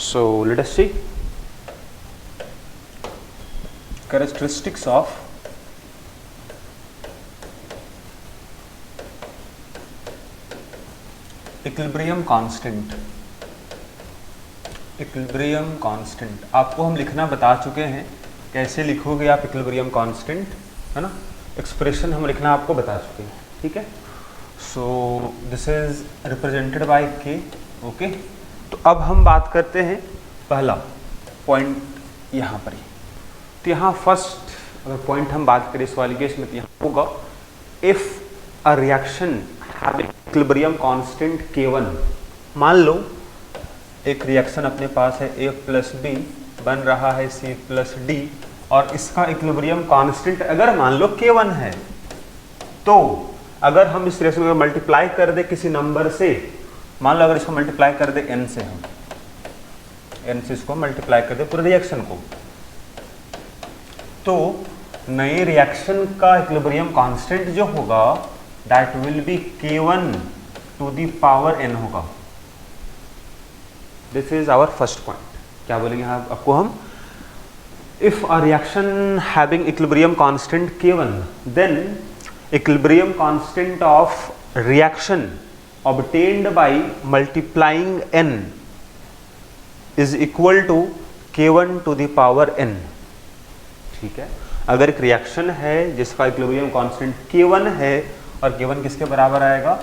So let us see characteristics of equilibrium constant. Equilibrium constant आपको हम लिखना बता चुके हैं, कैसे लिखोगे आप इक्विलिब्रियम कांस्टेंट, है ना। एक्सप्रेशन हम लिखना आपको बता चुके हैं, ठीक है। So this is represented by के, ओके। तो अब हम बात करते हैं पहला पॉइंट यहाँ पर ही। तो यहाँ फर्स्ट अगर पॉइंट हम बात करें इस वाली केस में, तो यहाँ होगा if a reaction having equilibrium constant K1। मान लो एक रिएक्शन अपने पास है A प्लस बी, बन रहा है C प्लस डी, और इसका इक्विलिब्रियम कांस्टेंट अगर मान लो K1 है, तो अगर हम इस रिएक्शन को मल्टीप्लाई कर दे किसी नंबर से, मान लो अगर इसको मल्टीप्लाई कर दे n से, हम n से इसको मल्टीप्लाई कर दे पूरे रिएक्शन को, तो नए रिएक्शन का इक्विलिब्रियम कांस्टेंट जो होगा that will be K1 to the power n होगा। This is our first point. क्या बोलेंगे आपको हम, if a reaction having equilibrium constant K1 then equilibrium constant of reaction obtained by multiplying n is equal to K1 to the power n। ठीक है, अगर एक reaction है जिसका इक्विलिब्रियम कांस्टेंट K1 है और K1 किसके बराबर आएगा,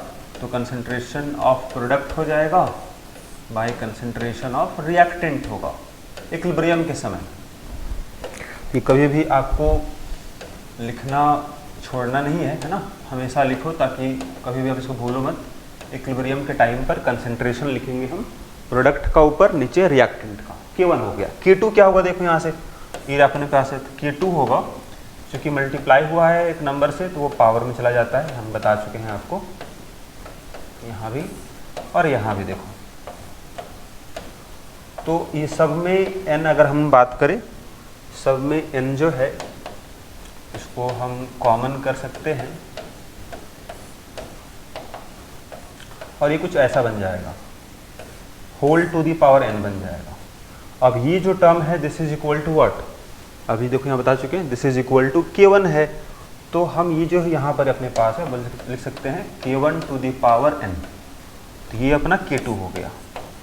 तो कंसंट्रेशन ऑफ प्रोडक्ट हो जाएगा बाय कंसंट्रेशन ऑफ रिएक्टेंट होगा इक्विलिब्रियम के समय। कि कभी भी आपको लिखना छोड़ना नहीं है, है ना, हमेशा लिखो ताकि कभी भी आप इसको भूलो मत। इक्विलिब्रियम के टाइम पर कंसंट्रेशन लिखेंगे हम प्रोडक्ट का ऊपर, नीचे रिएक्टेंट का। K1 हो गया, K2 क्या होगा, देखो यहाँ से ये अपने पास है, K2 होगा क्योंकि मल्टीप्लाई हुआ है एक नंबर से तो वो पावर में चला जाता है, हम बता चुके हैं आपको, यहाँ भी और यहाँ भी देखो। तो ये सब में n अगर हम बात करें, सब में n जो है इसको हम कॉमन कर सकते हैं और ये कुछ ऐसा बन जाएगा, whole to the power n बन जाएगा। अब ये जो टर्म है this is equal to what, अभी देखो यहाँ बता चुके हैं this is equal to K1 है, तो हम ये जो यहाँ पर अपने पास है लिख सकते हैं K1 to the power n। तो ये अपना K2 हो गया।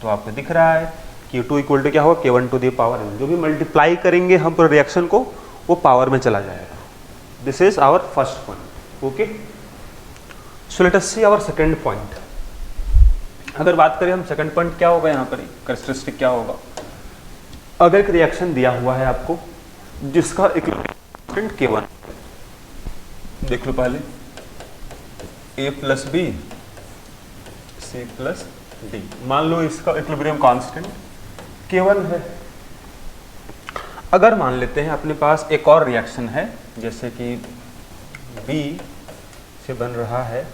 तो आपको दिख रहा है K2 इक्वल टू क्या होगा, K1 to the power n। जो भी मल्टीप्लाई करेंगे हम पूरे रिएक्शन को वो पावर में चला जाएगा। This is our first point, okay. So let us see our second point. अगर बात करें हम सेकेंड पॉइंट क्या होगा, यहाँ पर कैरेक्टरिस्टिक क्या होगा। अगर एक रिएक्शन दिया हुआ है आपको जिसका इक्विलिब्रियम कांस्टेंट K1, देख लो पहले A plus B C plus D, मान लो इसका इक्विलिब्रियम कांस्टेंट K1 है। अगर मान लेते हैं अपने पास एक और रिएक्शन है, जैसे कि B से बन रहा है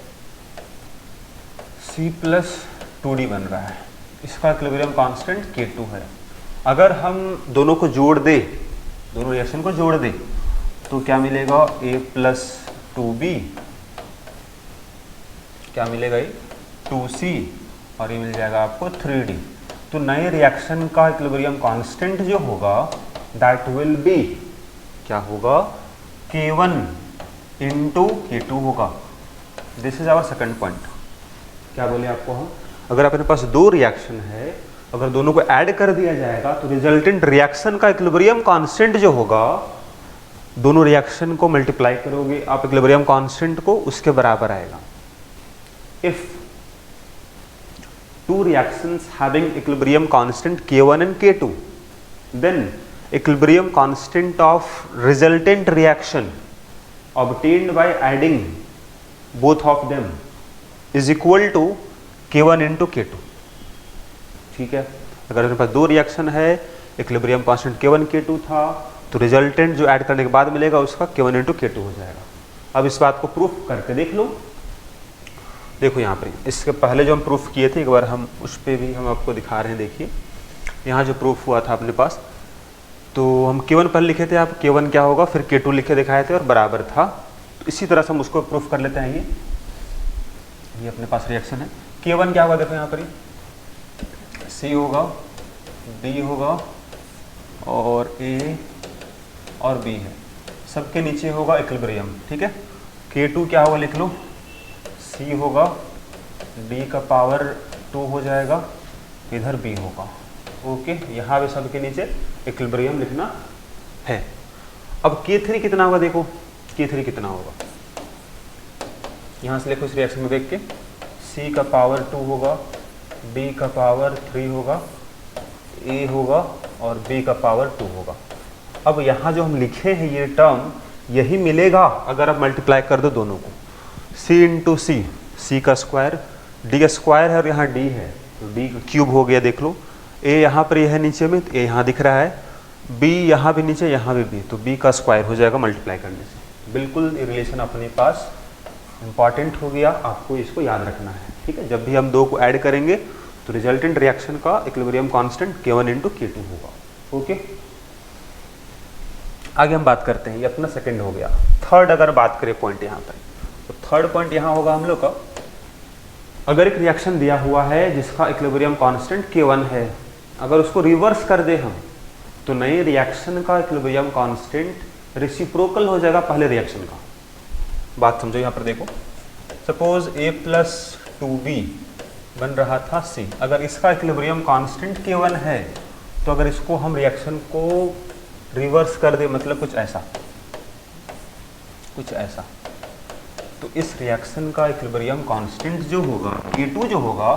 C प्लस 2D बन रहा है, इसका इक्विलिब्रियम कांस्टेंट K2 है। अगर हम दोनों को जोड़ दे, दोनों रिएक्शन को जोड़ दे, तो क्या मिलेगा, A प्लस 2B, क्या मिलेगा, ये 2C, और ये मिल जाएगा आपको 3D। तो नए रिएक्शन का इक्विलिब्रियम कांस्टेंट जो होगा दैट विल बी, क्या होगा, K1 इंटू K2 होगा। This is our second point. क्या बोले आपको हम, अगर अपने पास दो रिएक्शन है, अगर दोनों को ऐड कर दिया जाएगा तो रिजल्टेंट रिएक्शन का इक्विलिब्रियम कांस्टेंट जो होगा, दोनों रिएक्शन को मल्टीप्लाई करोगे आप इक्विलिब्रियम कांस्टेंट को, उसके बराबर आएगा। If two reactions having equilibrium constant K1 and K2 then equilibrium constant of resultant reaction obtained by adding both of them is equal to K1 into K2। ठीक है, अगर मेरे पास दो रिएक्शन है, इक्विलिब्रियम कांस्टेंट K1 K2 था, तो resultant जो add करने के बाद मिलेगा उसका K1 into K2 हो जाएगा। अब इस बात को प्रूफ करके देख लो। देखो यहाँ पर, इसके पहले जो हम प्रूफ किए थे एक बार हम उस पर भी हम आपको दिखा रहे हैं। देखिए यहाँ जो प्रूफ हुआ था अपने पास, तो हम K1 पहले लिखे थे, आप K1 क्या होगा, फिर K2 लिखे दिखाए थे और बराबर था। तो इसी तरह से हम उसको प्रूफ कर लेते हैं। ये अपने पास रिएक्शन है, K1 क्या होगा, देखो यहाँ पर C होगा डी होगा और ए और बी है, सबके नीचे होगा इक्विलिब्रियम। ठीक है, K2 क्या होगा लिख लो, C होगा, D का पावर 2 हो जाएगा, इधर B होगा। ओके, यहाँ पे सबके नीचे इक्विलिब्रियम लिखना है। अब K3 कितना होगा, देखो K3 कितना होगा, यहाँ से देखो इस रिएक्शन में देख के, C का पावर 2 होगा, D का पावर 3 होगा, A होगा और B का पावर 2 होगा। अब यहाँ जो हम लिखे हैं ये टर्म यही मिलेगा अगर आप मल्टीप्लाई कर दो दोनों को, C इंटू सी, सी का स्क्वायर, डी का स्क्वायर है और यहाँ डी है तो डी क्यूब हो गया। देख लो ए यहाँ पर यह है नीचे में, तो ए यहाँ दिख रहा है, बी यहाँ भी नीचे, यहाँ भी बी, तो बी का स्क्वायर हो जाएगा मल्टीप्लाई करने से। बिल्कुल ये रिलेशन अपने पास इंपॉर्टेंट हो गया, आपको इसको याद रखना है। ठीक है, जब भी हम दो को ऐड करेंगे तो रिजल्टेंट रिएक्शन का equilibrium constant K1 into K2 होगा। ओके, आगे हम बात करते हैं, ये अपना सेकंड हो गया। थर्ड अगर बात करें पॉइंट यहाँ पर, तो थर्ड पॉइंट यहाँ होगा हम लोग का, अगर एक रिएक्शन दिया हुआ है जिसका इक्विलिब्रियम कांस्टेंट K1 है, अगर उसको रिवर्स कर दे हम तो नए रिएक्शन का इक्विलिब्रियम कांस्टेंट रेसिप्रोकल हो जाएगा पहले रिएक्शन का। बात समझो यहाँ पर देखो, सपोज A प्लस 2B बन रहा था C, अगर इसका इक्विलिब्रियम कांस्टेंट K1 है तो अगर इसको हम रिएक्शन को रिवर्स कर दे, मतलब कुछ ऐसा तो इस रिएक्शन का इक्विलिब्रियम कांस्टेंट जो होगा K2 जो होगा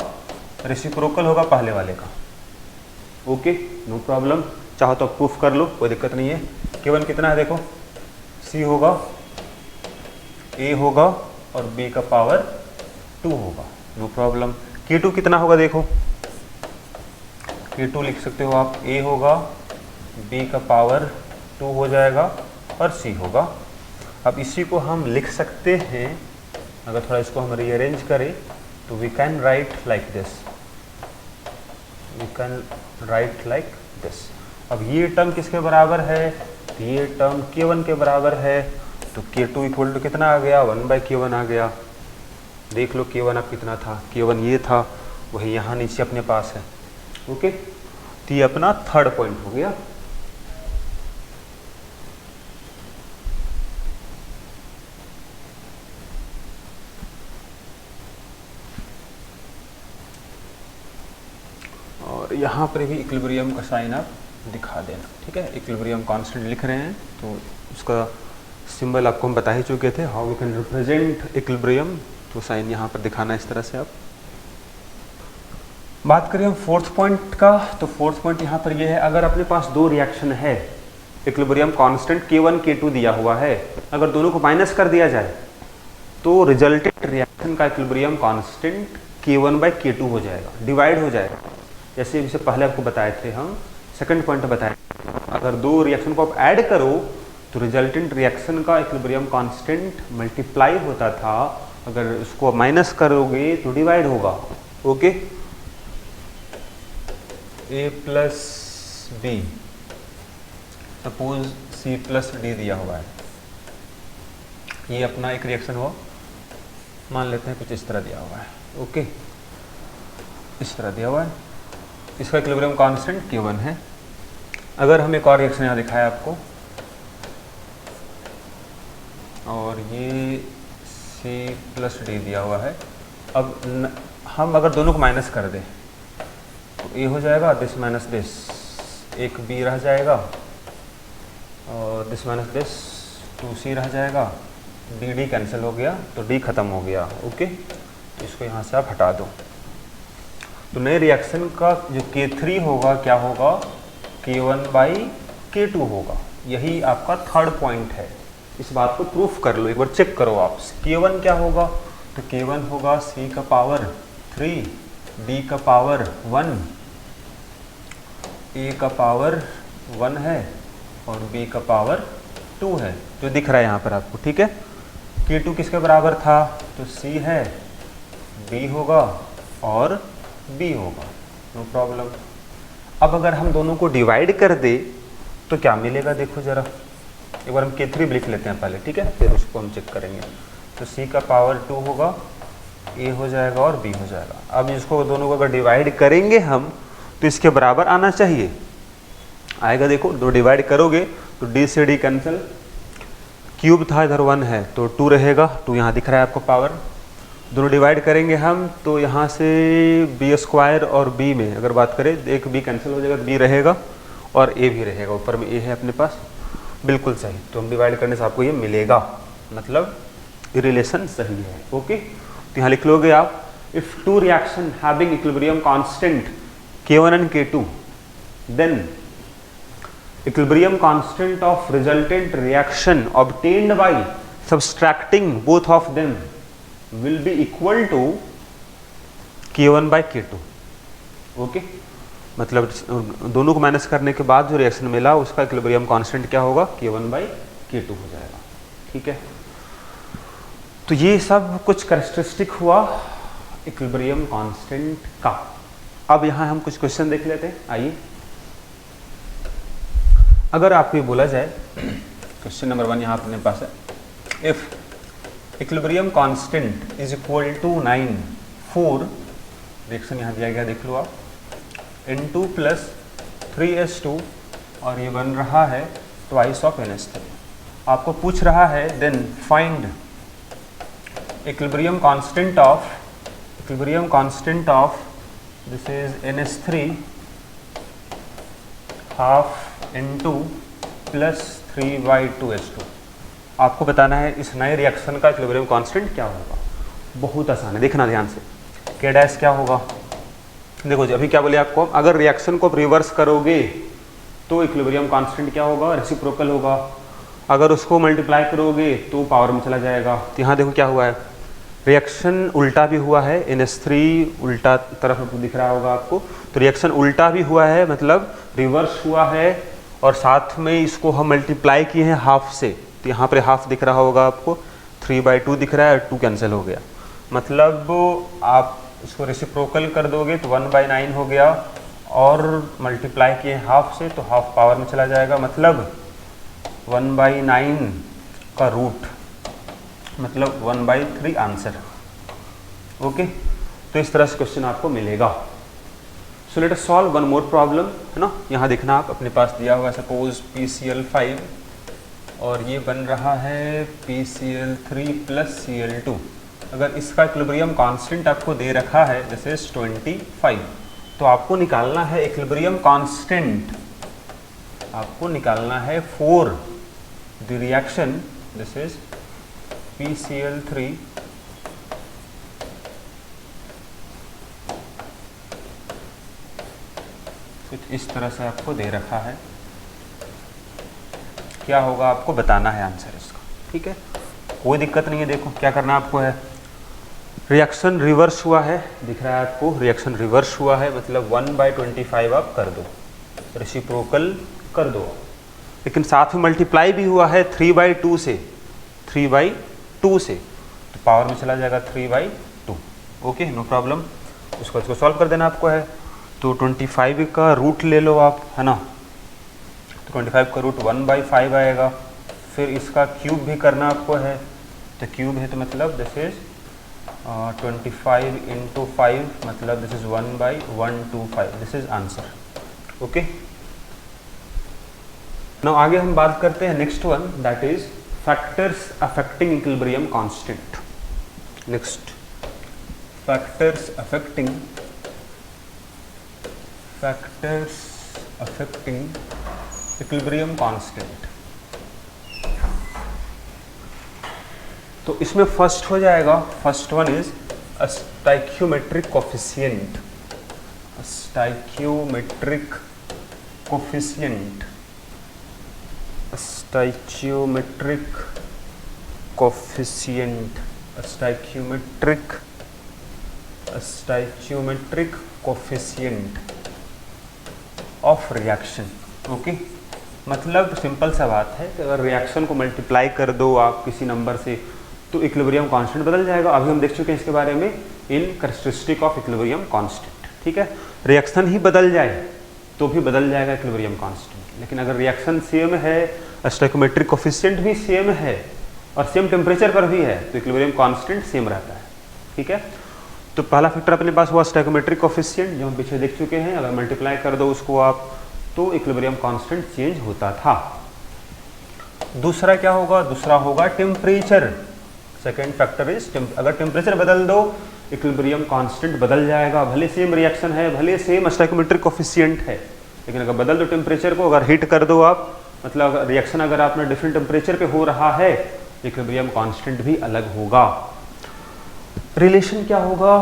रेसिप्रोकल होगा पहले वाले का। ओके, नो प्रॉब्लम, चाहो तो प्रूफ कर लो, कोई दिक्कत नहीं है। K1 कितना है देखो, C होगा, A होगा और B का पावर 2 होगा, नो प्रॉब्लम। K2 कितना होगा देखो, K2 लिख सकते हो आप, A होगा, B का पावर 2 हो जाएगा और C होगा। अब इसी को हम लिख सकते हैं, अगर थोड़ा इसको हम रीअरेंज करें तो we can write like this, अब ये टर्म किसके बराबर है, ये टर्म K1 के बराबर है, तो K2 इक्वल टू कितना आ गया, 1/K1 आ गया। देख लो K1 अब कितना था, K1 ये था, वही यहाँ नीचे अपने पास है। ओके, तो ये अपना थर्ड पॉइंट हो गया। और यहाँ पर भी इक्विलिब्रियम का साइन आप दिखा देना। ठीक है, इक्विलिब्रियम कांस्टेंट लिख रहे हैं तो उसका सिंबल आपको हम बता ही चुके थे, how we can represent equilibrium, तो साइन यहाँ पर दिखाना इस तरह से। आप बात करें हम फोर्थ पॉइंट का, तो फोर्थ पॉइंट यहाँ पर ये है, अगर अपने पास दो रिएक्शन है, इक्विलिब्रियम कांस्टेंट K1 K2 दिया हुआ है, अगर दोनों को माइनस कर दिया जाए तो रिजल्टेंट रिएक्शन का इक्विलिब्रियम कांस्टेंट K1/K2 हो जाएगा, डिवाइड हो जाएगा। जैसे इससे पहले आपको बताए थे हम, सेकंड पॉइंट बताए, अगर दो रिएक्शन को आप ऐड करो तो रिजल्टेंट रिएक्शन का इक्विलिब्रियम कांस्टेंट मल्टीप्लाई होता था, अगर उसको माइनस करोगे तो डिवाइड होगा। Okay, A plus B, suppose C plus D दिया हुआ है, ये अपना एक रिएक्शन हो, मान लेते हैं कुछ इस तरह दिया हुआ है। ओके, इस तरह दिया हुआ है, इसका इक्विलिब्रियम कांस्टेंट K1 है। अगर हम एक और रिएक्शन यहाँ दिखाया आपको, और ये C प्लस D दिया हुआ है, अब हम अगर दोनों को माइनस कर दें तो A हो जाएगा, दिस माइनस दिस, एक B रह जाएगा, और दिस माइनस दिस 2C रह जाएगा, D कैंसिल हो गया तो D खत्म हो गया। ओके, तो इसको यहाँ से आप हटा दो, तो नए रिएक्शन का जो K3 होगा क्या होगा, K1/K2 होगा। यही आपका थर्ड पॉइंट है, इस बात को प्रूफ कर लो, एक बार चेक करो आप। K1 क्या होगा, तो K1 होगा C का पावर 3, D का पावर 1, A का पावर 1 है और B का पावर 2 है, जो दिख रहा है यहाँ पर आपको। ठीक है, K2 किसके बराबर था, तो C है, B होगा और B होगा, नो प्रॉब्लम। अब अगर हम दोनों को डिवाइड कर दे तो क्या मिलेगा, देखो जरा, एक बार हम K3 लिख लेते हैं पहले, ठीक है, फिर उसको हम चेक करेंगे। तो C का पावर 2 होगा, A हो जाएगा और B हो जाएगा। अब इसको दोनों को अगर डिवाइड करेंगे हम तो इसके बराबर आना चाहिए, आएगा। देखो 2 डिवाइड करोगे तो d से d कैंसिल, क्यूब था इधर 1 है तो 2 रहेगा, 2 यहाँ दिख रहा है आपको पावर। दोनों डिवाइड करेंगे हम तो यहाँ से b स्क्वायर और b में अगर बात करें, एक b कैंसिल हो जाएगा तो b रहेगा और a भी रहेगा, ऊपर में a है अपने पास, बिल्कुल सही। तो हम डिवाइड करने से आपको ये मिलेगा, मतलब ये रिलेशन सही है। ओके, तो यहाँ लिख लोगे आप, if two reaction having equilibrium constant K1 and K2 then equilibrium constant of resultant reaction obtained by subtracting both of them will be equal to K1 by K2। Okay, मतलब दोनों को माइनस करने के बाद जो रिएक्शन मिला उसका equilibrium constant क्या होगा, K1 by K2 हो जाएगा। ठीक है, तो ये सब कुछ कैरेक्टरिस्टिक हुआ इक्विलिब्रियम कांस्टेंट का। अब यहाँ हम कुछ क्वेश्चन देख लेते हैं, आइए। अगर आपको ये बोला जाए, क्वेश्चन नंबर 1 यहाँ अपने पास है, if equilibrium constant is equal to 9 4, reaction यहाँ दिया गया देख लो आप, N2 प्लस 3S2 और ये बन रहा है ट्वाइस ऑफ NH3। आपको पूछ रहा है then find equilibrium constant of this is NH3 half N2 plus 3/2S2। आपको बताना है इस नए रिएक्शन का इक्विलिब्रियम कांस्टेंट क्या होगा। बहुत आसान है, देखना ध्यान से। K डैश क्या होगा, देखो जी अभी क्या बोले आपको, अगर रिएक्शन को रिवर्स करोगे तो इक्विलिब्रियम कांस्टेंट क्या होगा, रेसिप्रोकल होगा। अगर उसको मल्टीप्लाई करोगे तो पावर में चला जाएगा। तो यहाँ देखो क्या हुआ है, रिएक्शन उल्टा भी हुआ है, NH3 उल्टा तरफ दिख रहा होगा आपको, तो रिएक्शन उल्टा भी हुआ है, मतलब रिवर्स हुआ है, और साथ में इसको हम मल्टीप्लाई किए हैं हाफ से। तो यहाँ पर हाफ दिख रहा होगा आपको, 3/2 दिख रहा है और 2 कैंसिल हो गया, मतलब आप इसको रेसिप्रोकल कर दोगे तो 1/9 हो गया, और मल्टीप्लाई किए हाफ से तो हाफ पावर में चला जाएगा, मतलब 1/9 का रूट, मतलब 1/3 आंसर। ओके, तो इस तरह से क्वेश्चन आपको मिलेगा। सो लेट अस सॉल्व वन मोर प्रॉब्लम, है ना। यहाँ देखना आप अपने पास दिया हुआ है सपोज PCl5 और ये बन रहा है PCl3 प्लस Cl2। अगर इसका इक्विलिब्रियम कांस्टेंट आपको दे रखा है दिस इज 25, तो आपको निकालना है इक्विलिब्रियम कांस्टेंट, आपको निकालना है for the reaction this is PCl3 कुछ इस तरह से आपको दे रखा है, क्या होगा आपको बताना है आंसर इसका। ठीक है, कोई दिक्कत नहीं है। देखो क्या करना आपको है, रिएक्शन रिवर्स हुआ है, दिख रहा है आपको, रिएक्शन रिवर्स हुआ है, मतलब 1/25 आप कर दो, रेसिप्रोकल कर दो, लेकिन साथ में मल्टीप्लाई भी हुआ है 3/2 से, 3/2 से, तो पावर में चला जाएगा 3/2। ओके, नो प्रॉब्लम, उसको सॉल्व कर देना आपको है। तो 25 का रूट ले लो आप, है ना, तो 25 का रूट 1/5 आएगा, फिर इसका क्यूब भी करना आपको है, तो क्यूब है तो मतलब दिस इज 25 × 5, मतलब this is 1/125, this is answer. Okay, now आगे हम बात करते हैं next one, that is factors affecting equilibrium constant. Next, factors affecting equilibrium constant. तो इसमें फर्स्ट हो जाएगा, first one is stoichiometric coefficient, stoichiometric coefficient, stoichiometric coefficient, stoichiometric coefficient of reaction. Okay, मतलब सिंपल सा बात है कि अगर रिएक्शन को मल्टीप्लाई कर दो आप किसी नंबर से तो इक्विलिब्रियम कांस्टेंट बदल जाएगा। अभी हम देख चुके हैं इसके बारे में इन कैरेक्टरिस्टिक ऑफ इक्विलिब्रियम कांस्टेंट। ठीक है, रिएक्शन ही बदल जाए तो भी बदल जाएगा इक्विलिब्रियम कांस्टेंट, लेकिन अगर रिएक्शन सेम है, स्टोइकोमेट्रिक कोफिशिएंट भी सेम है और सेम टेम्परेचर पर भी है तो इक्विलिब्रियम कांस्टेंट सेम रहता है। ठीक है, तो पहला फैक्टर अपने पास हुआ स्टोइकोमेट्रिक कोफिशिएंट जो हम पीछे देख चुके हैं, अगर मल्टीप्लाई कर दो उसको आप तो इक्विलिब्रियम कांस्टेंट चेंज होता था। दूसरा क्या होगा, दूसरा होगा टेम्परेचर। सेकेंड फैक्टर इज अगर टेम्परेचर बदल दो इक्विलिब्रियम कांस्टेंट बदल जाएगा, भले सेम रिएक्शन है, भले सेम स्टोइकोमेट्रिक कोफिशिएंट है, लेकिन अगर बदल दो टेम्परेचर को, अगर हीट कर दो आप, मतलब रिएक्शन अगर आपने डिफरेंट टेम्परेचर पे हो रहा है, इक्विलिब्रियम कांस्टेंट भी अलग होगा। रिलेशन क्या होगा,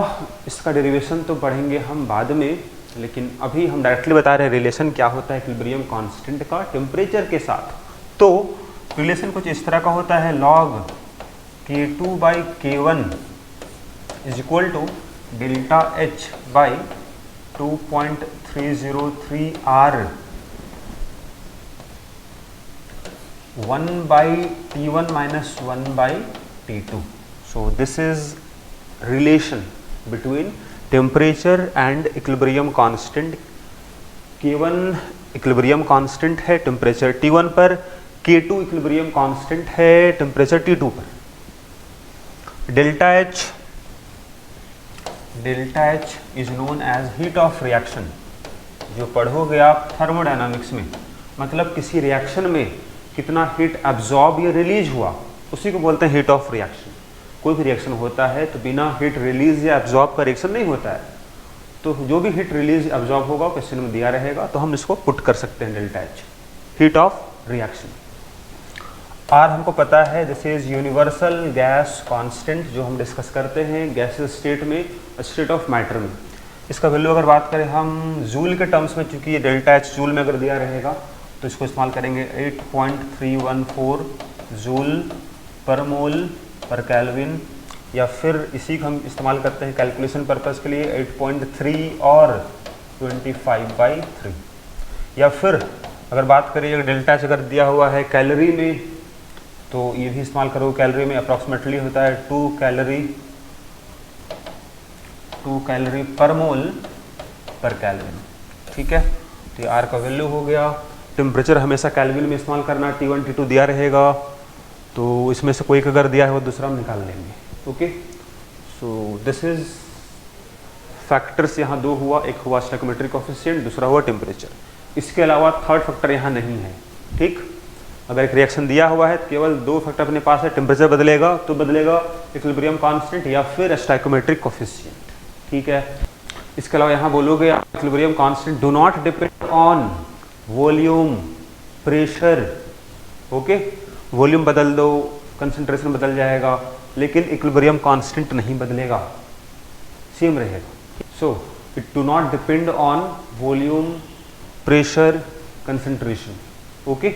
इसका डेरिवेशन तो पढ़ेंगे हम बाद में, लेकिन अभी हम डायरेक्टली बता रहे हैं रिलेशन क्या होता है इक्विलिब्रियम कांस्टेंट का टेम्परेचर के साथ। तो रिलेशन कुछ इस तरह का होता है, log K2/K1 is equal to delta H by 2.303 R 1/T1 minus 1/T2. So this is relation between temperature and equilibrium constant. K1 equilibrium constant है टेम्परेचर T1 पर, K2 equilibrium constant है टेम्परेचर T2 पर। Delta H is known as heat of reaction, जो पढ़ोगे आप thermodynamics में, मतलब किसी रिएक्शन में कितना हीट एब्जॉर्ब या रिलीज हुआ, उसी को बोलते हैं हीट ऑफ रिएक्शन। कोई भी रिएक्शन होता है तो बिना हीट रिलीज या एब्जॉर्ब का रिएक्शन नहीं होता है, तो जो भी हीट रिलीज एब्जॉर्ब होगा क्वेश्चन में दिया रहेगा, तो हम इसको पुट कर सकते हैं delta H, heat of reaction. R हमको पता है, this is universal gas constant, जो हम डिस्कस करते हैं गैसेस स्टेट में, स्टेट ऑफ मैटर में। इसका वैल्यू अगर बात करें हम जूल के टर्म्स में, चूंकि ये डेल्टा H जूल में अगर दिया रहेगा तो इसको इस्तेमाल करेंगे 8.314 जूल पर मोल पर केल्विन, या फिर इसी को हम इस्तेमाल करते हैं कैलकुलेशन पर्पस के लिए 8.3 और 25/3। या फिर अगर बात करें डेल्टा H अगर दिया हुआ है कैलोरी में, तो ये भी इस्तेमाल करो, कैलोरी में अप्रॉक्सीमेटली होता है 2 कैलोरी पर मोल पर केल्विन। ठीक है, तो ये R का वैल्यू हो गया। टेम्परेचर हमेशा केल्विन में इस्तेमाल करना, T1 T2 दिया रहेगा, तो इसमें से कोई एक अगर दिया है वो दूसरा हम निकाल लेंगे। Okay, so this is factors यहाँ दो हुआ, एक हुआ स्टोइकोमेट्रिक कोफिशिएंट, दूसरा हुआ टेम्परेचर। इसके अलावा थर्ड फैक्टर यहाँ नहीं है। ठीक, अगर एक रिएक्शन दिया हुआ है तो केवल दो फैक्टर अपने पास है, टेम्परेचर बदलेगा तो बदलेगा इक्विलिब्रियम कांस्टेंट या फिर स्टोइकोमेट्रिक कोफिशिएंट। ठीक है, इसके अलावा यहाँ बोलोगे equilibrium constant do not depend on volume, pressure. Okay, volume बदल दो, कंसंट्रेशन बदल जाएगा, लेकिन इक्विलिब्रियम कांस्टेंट नहीं बदलेगा, सेम रहेगा। So it do not depend on volume, pressure, concentration. Okay,